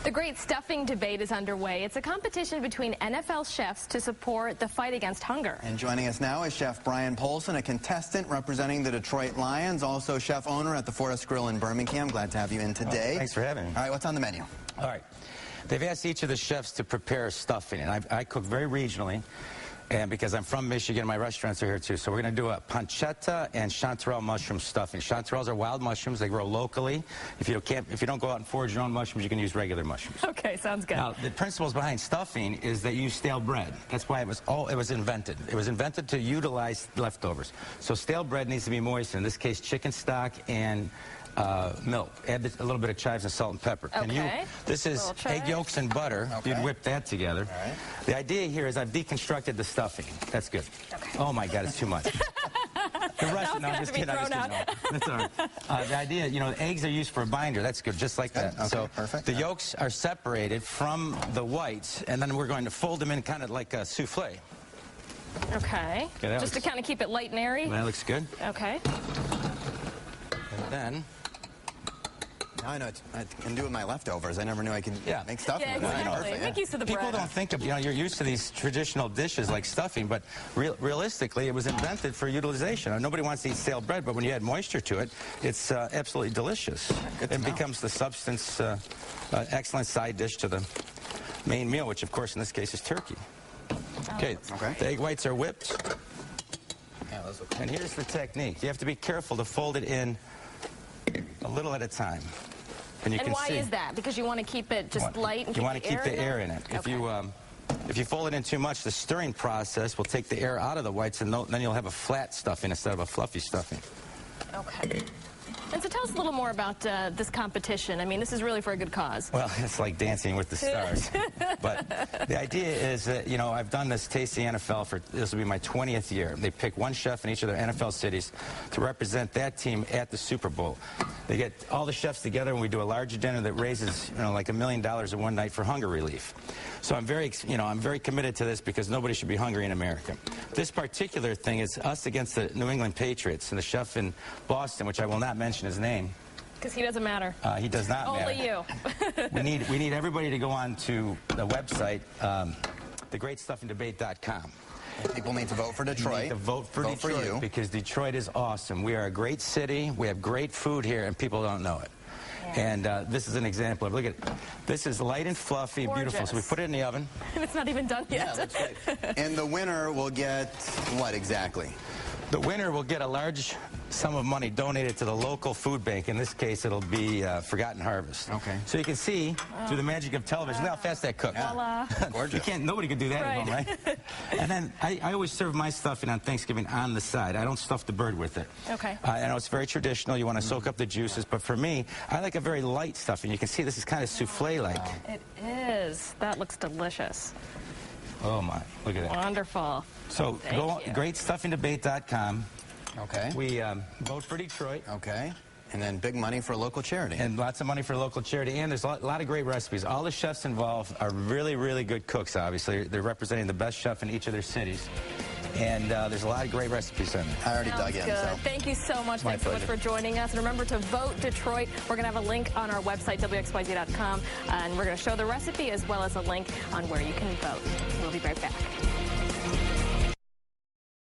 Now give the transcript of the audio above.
The great stuffing debate is underway. It's a competition between NFL chefs to support the fight against hunger. And joining us now is Chef Brian Polson, a contestant representing the Detroit Lions, also chef owner at the Forest Grill in Birmingham. Glad to have you in today. Thanks for having me. All right, what's on the menu? All right. They've asked each of the chefs to prepare stuffing, and I cook very regionally. And because I'm from Michigan, my restaurants are here too. So we're going to do a pancetta and chanterelle mushroom stuffing. Chanterelles are wild mushrooms. They grow locally. If you don't go out and forage your own mushrooms, you can use regular mushrooms. Okay, sounds good. Now, the principles behind stuffing is that you use stale bread. That's why it was invented. It was invented to utilize leftovers. So stale bread needs to be moistened. In this case, chicken stock and milk. Add a little bit of chives and salt and pepper. Okay. This is egg yolks and butter. Okay. You'd whip that together. All right. The idea here is I've deconstructed the stuffing. That's good. Okay. Oh my God, it's too much. The rest, no, I'm just kidding. That's all right. The idea, you know, the eggs are used for a binder. That's good, just like that. Okay, so perfect. The yolks are separated from the whites, and then we're going to fold them in kind of like a souffle. Okay. Just to kind of keep it light and airy? That looks good. Okay. And then... Now I know I can do with my leftovers. I never knew I could make stuffing. Yeah, exactly. Make use of the bread. People don't think of, you're used to these traditional dishes like stuffing, but realistically, it was invented for utilization. Nobody wants to eat stale bread, but when you add moisture to it, it's absolutely delicious. It becomes the substance, excellent side dish to the main meal, which of course in this case is turkey. Okay. The egg whites are whipped. Yeah, those look good. And here's the technique. You have to be careful to fold it in a little at a time. And why is that? Because you want to keep it just light and you want to keep the air in it. Okay. If you fold it in too much, the stirring process will take the air out of the whites, and then you'll have a flat stuffing instead of a fluffy stuffing. Okay. And so tell us a little more about this competition. I mean, this is really for a good cause. Well, it's like Dancing with the Stars. But the idea is that, you know, I've done this Taste the NFL for, this will be my 20th year. They pick one chef in each of their NFL cities to represent that team at the Super Bowl. They get all the chefs together and we do a large dinner that raises, you know, like $1 million in one night for hunger relief. So I'm very committed to this because nobody should be hungry in America. This particular thing is us against the New England Patriots and the chef in Boston, which I will not mention his name. Because he doesn't matter. He does not matter. Only you. we need everybody to go on to the website, thegreatstuffingdebate.com. People need to vote for Detroit. You need to vote for Detroit because Detroit is awesome. We are a great city. We have great food here, and people don't know it. Yeah. And this is an example of, look at it. This is light and fluffy, beautiful. So we put it in the oven. And it's not even done yet. Yeah, that's right. And the winner will get what exactly? The winner will get a large sum of money donated to the local food bank. In this case, it'll be Forgotten Harvest. Okay. So you can see through the magic of television how fast that cooks. Yeah. Gorgeous. Nobody could do that at home, right? And then I always serve my stuffing on Thanksgiving on the side. I don't stuff the bird with it. Okay. I know it's very traditional. You want to soak up the juices, but for me, I like a very light stuffing. You can see this is kind of souffle-like. It is. That looks delicious. Oh my, look at that. Wonderful. So go on greatstuffingdebate.com. Okay. We vote for Detroit. Okay. And then big money for a local charity. And lots of money for a local charity. And there's a lot of great recipes. All the chefs involved are really, really good cooks, obviously. They're representing the best chef in each of their cities. And there's a lot of great recipes in there. I already dug in. So. Thank you so much. Thanks so much for joining us. And remember to vote Detroit. We're going to have a link on our website, WXYZ.com. And we're going to show the recipe as well as a link on where you can vote. We'll be right back.